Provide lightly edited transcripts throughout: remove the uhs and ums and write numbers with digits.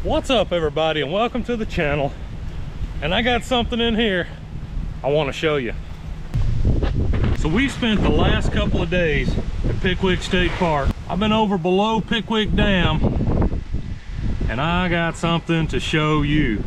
What's up, everybody, and welcome to the channel. And I got something in here I want to show you. So we spent the last couple of days at Pickwick State Park. I've been over below Pickwick Dam, and I got something to show you.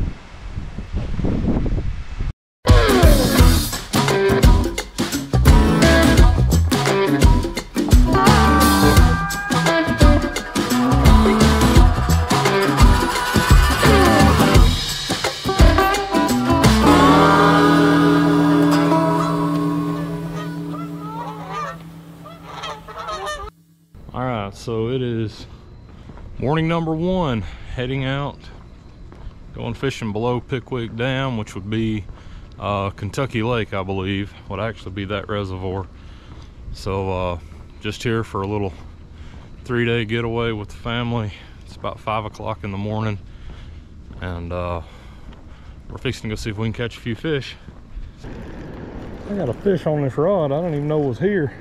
So it is morning number one, heading out, going fishing below Pickwick Dam, which would be Kentucky Lake, I believe, would actually be that reservoir. So just here for a little 3-day getaway with the family. It's about 5 o'clock in the morning, and we're fixing to go see if we can catch a few fish. I got a fish on this rod I don't even know was here.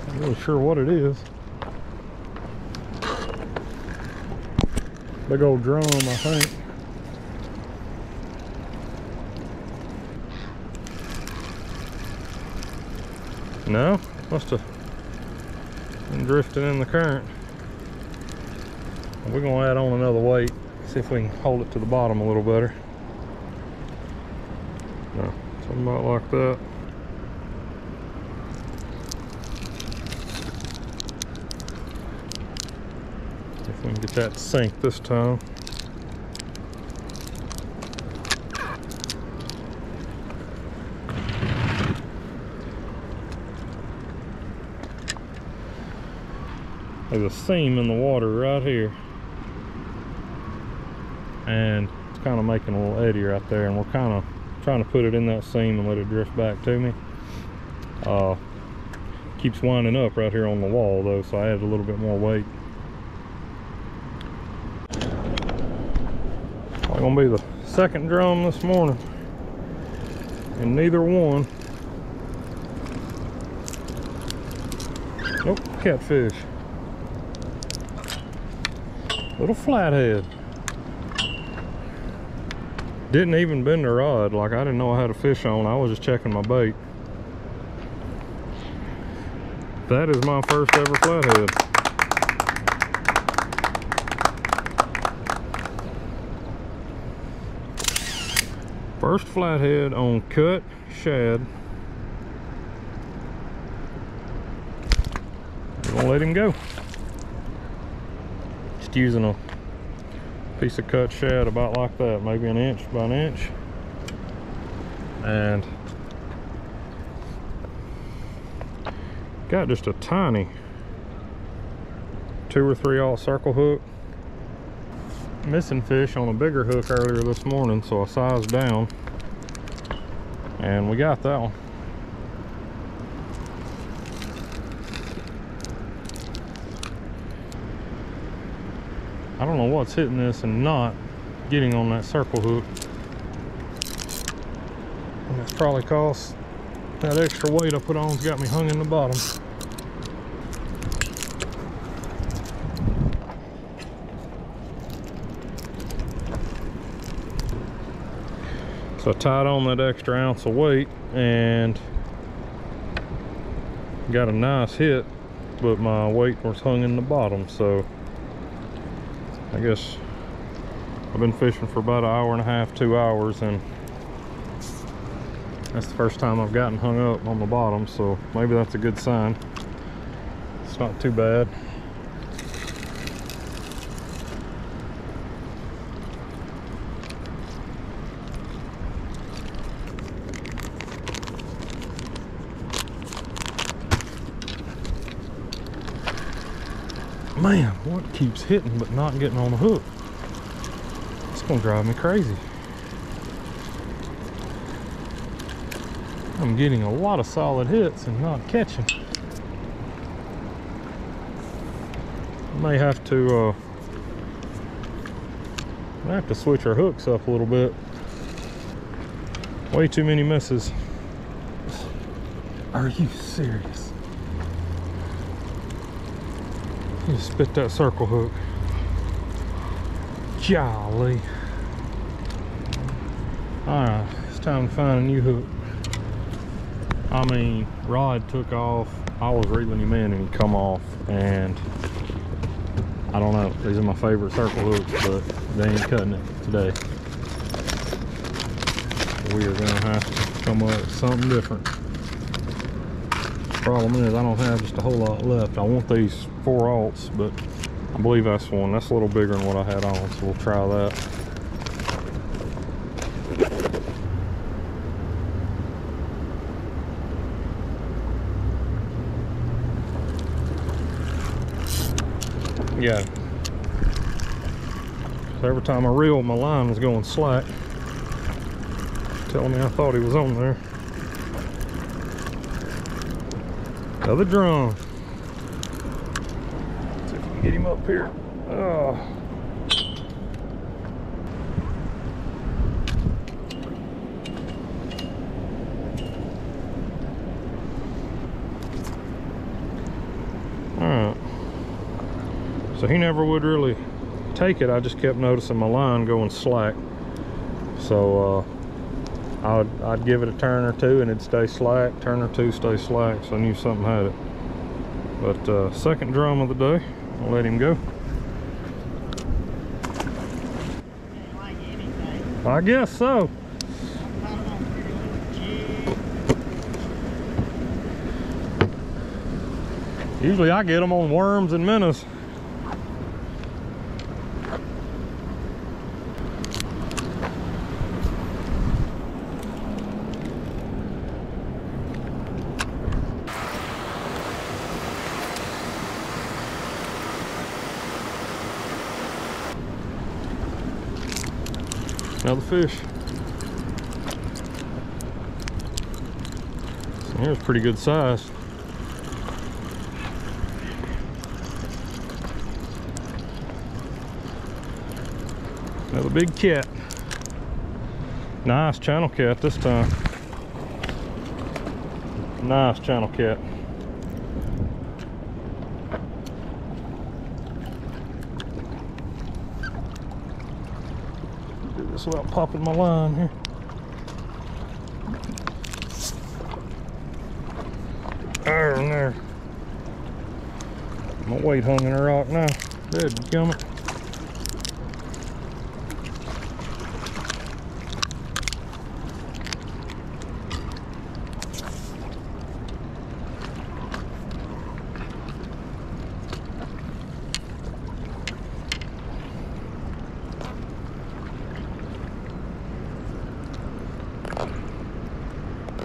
Not really sure what it is. Big old drum, I think. No, must have been drifting in the current. We're gonna add on another weight, see if we can hold it to the bottom a little better. No, something about like that. We can get that to sink this time. There's a seam in the water right here, and it's kind of making a little eddy right there, and we're kind of trying to put it in that seam and let it drift back to me. Keeps winding up right here on the wall though, so I added a little bit more weight. Gonna be the second drum this morning, and neither one. Nope, catfish. Little flathead. Didn't even bend the rod, like I didn't know I had a fish on. I was just checking my bait. That is my first ever flathead. First flathead on cut shad. I'm gonna let him go. Just using a piece of cut shad about like that, maybe an inch by an inch. And got just a tiny 2 or 3/0 circle hook. Missing fish on a bigger hook earlier this morning, so I sized down and we got that one. I don't know what's hitting this and not getting on that circle hook, and that's probably cause that extra weight I put on's got me hung in the bottom. So I tied on that extra ounce of weight and got a nice hit, but my weight was hung in the bottom. So I guess I've been fishing for about 1.5 hours, 2 hours, and that's the first time I've gotten hung up on the bottom, so maybe that's a good sign. It's not too bad. Man, what keeps hitting but not getting on the hook? It's gonna drive me crazy. I'm getting a lot of solid hits and not catching. I may have to switch our hooks up a little bit. Way too many misses. Are you serious? You spit that circle hook. Golly. Alright, it's time to find a new hook. I mean, rod took off. I was reeling him in and he come off, and I don't know. These are my favorite circle hooks, but they ain't cutting it today. We are gonna have to come up with something different. Problem is, I don't have just a whole lot left. I want these 4/0, but I believe that's one. That's a little bigger than what I had on, so we'll try that. Yeah. So every time I reeled, my line was going slack. Telling me I thought he was on there. Another drum. Let's see if we can get him up here. Oh. Alright. So he never would really take it. I just kept noticing my line going slack. So I'd give it a turn or two and it'd stay slack, turn or two, stay slack, so I knew something had it. But second drum of the day, I'll let him go. I guess so. Usually I get them on worms and minnows. Another fish. So here's pretty good size. Another big cat. Nice channel cat this time. Nice channel cat. Do this without popping my line here. There and there. My weight hung in a rock now. Dead gummit.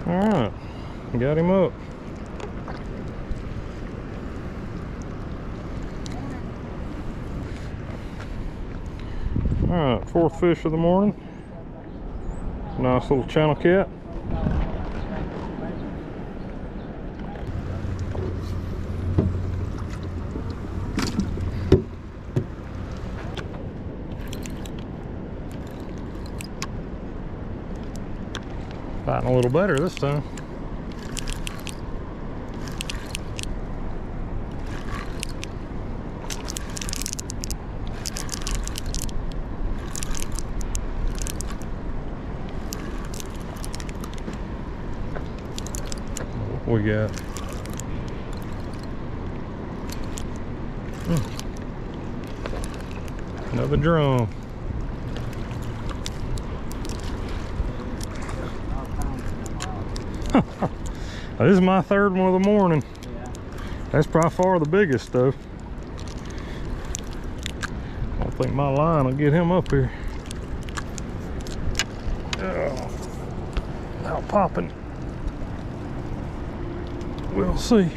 Alright, got him up. Alright, fourth fish of the morning. Nice little channel cat. Fighting a little better this time. What we got? Another drum. This is my third one of the morning. Yeah. That's by far the biggest though. I don't think my line will get him up here. Oh, out popping. We'll see.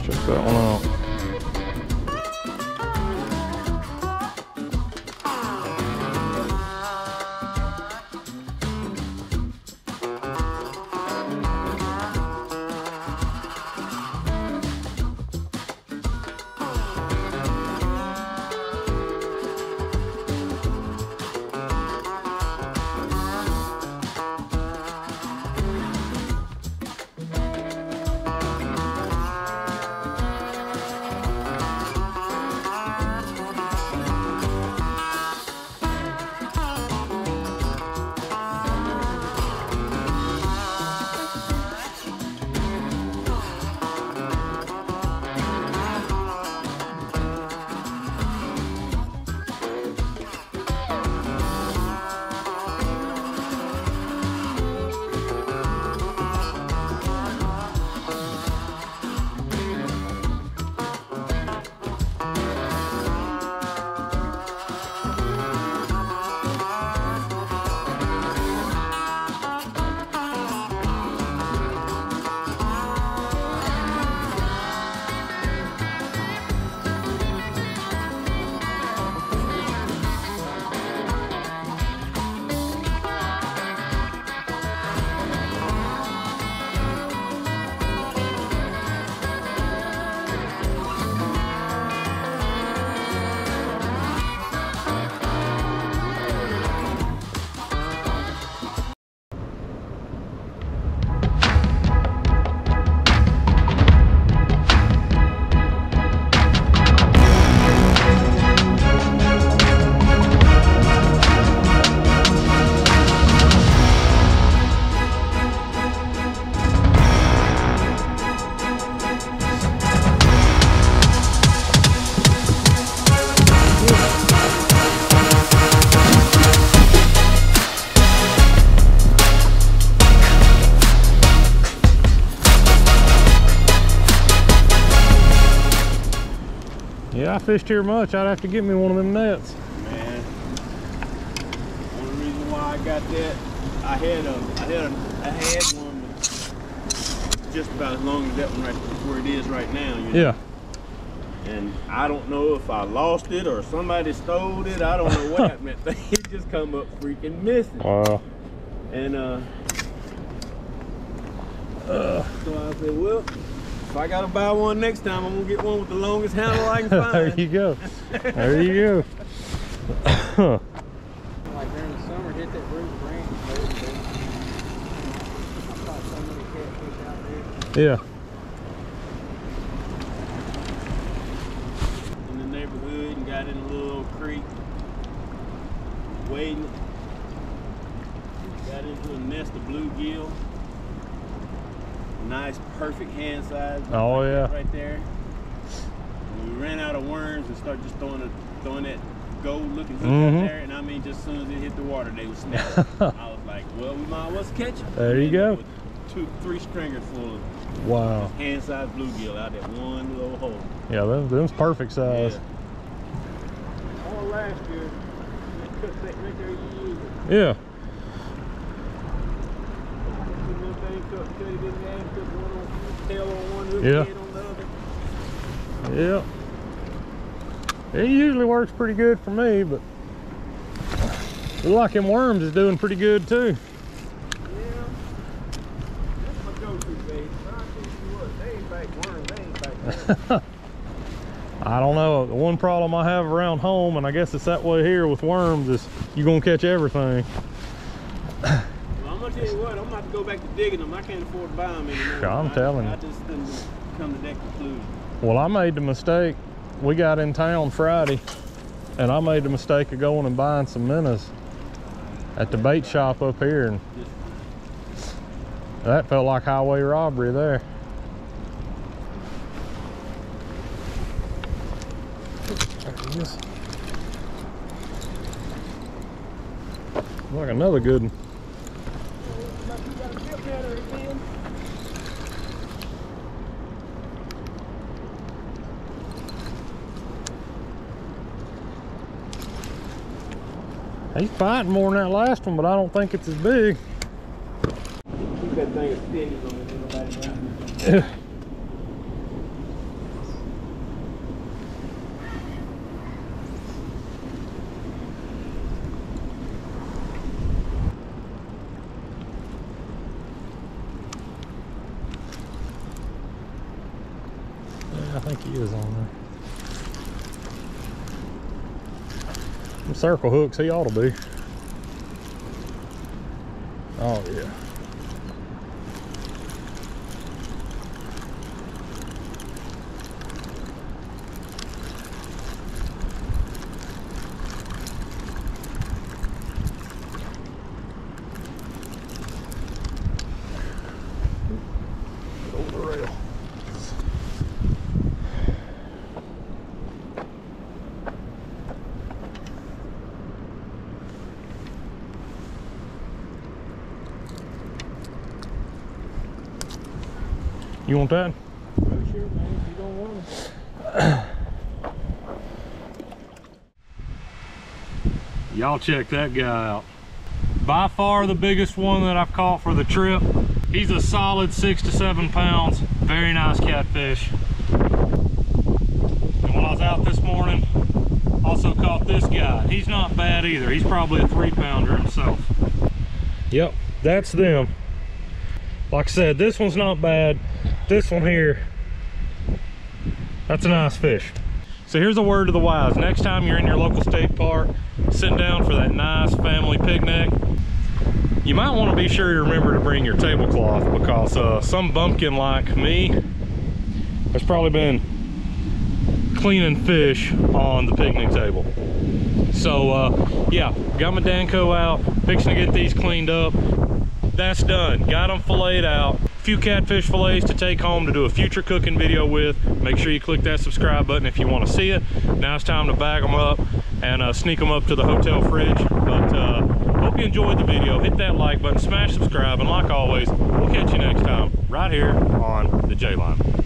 Check that one out. I fished here much, I'd have to get me one of them nets. Man, one reason why I got that, I had one just about as long as that one right where it is right now. You know? Yeah. And I don't know if I lost it or somebody stole it. I don't know what happened. That thing it just come up freaking missing. Wow. And so I said, well, if I gotta buy one next time, I'm gonna get one with the longest handle I can find. There you go. There you go. Like during the summer, hit that root branch. I caught so many catfish out there. Yeah. In the neighborhood and got in a little creek, wading. Got into a nest of bluegill. Nice, perfect hand size. Oh right yeah. Right there. And we ran out of worms and started just throwing that gold-looking hook out there, and I mean, just as soon as it hit the water, they would snap. I was like, well, we might as well catch them. There you go. With 2-3 stringers full of Wow. hand-sized bluegill out that one little hole. Yeah, them's perfect size. Yeah. All last year, right there you use it. Yeah. Yeah. Yeah. It usually works pretty good for me, but it looks like them worms is doing pretty good too. Yeah. That's my go-to bait. I tell you what, they ain't back worms, they ain't back worms. I don't know. The one problem I have around home, and I guess it's that way here with worms, is you're gonna catch everything. Well, I'm gonna tell you what, I'm gonna have to go back to digging them. I can't afford to buy them anymore. I'm telling you. I just didn't come to that conclusion. Well, I made the mistake. We got in town Friday, and I made the mistake of going and buying some minnows at the bait shop up here, and that felt like highway robbery there. There he is. Like another good one. He's fighting more than that last one, but I don't think it's as big. Keep that thing as steady as long as nobody around. Yeah. I think he is on there. Them circle hooks, he ought to be. Oh yeah. Over the rail. You want that? Oh, sure, man, if you don't want it. Y'all check that guy out. By far the biggest one that I've caught for the trip. He's a solid 6 to 7 pounds. Very nice catfish. And when I was out this morning, also caught this guy. He's not bad either. He's probably a 3-pounder himself. Yep, that's them. Like I said, this one's not bad. This one here, that's a nice fish. So here's a word to the wise. Next time you're in your local state park, sitting down for that nice family picnic, you might want to be sure you remember to bring your tablecloth, because some bumpkin like me has probably been cleaning fish on the picnic table. So yeah, got my Danco out, fixing to get these cleaned up. That's done. Got them filleted out. A few catfish fillets to take home to do a future cooking video with. Make sure you click that subscribe button if you want to see it. Now it's time to bag them up and sneak them up to the hotel fridge. But hope you enjoyed the video. Hit that like button, smash subscribe, and like always, we'll catch you next time right here on the J-Line.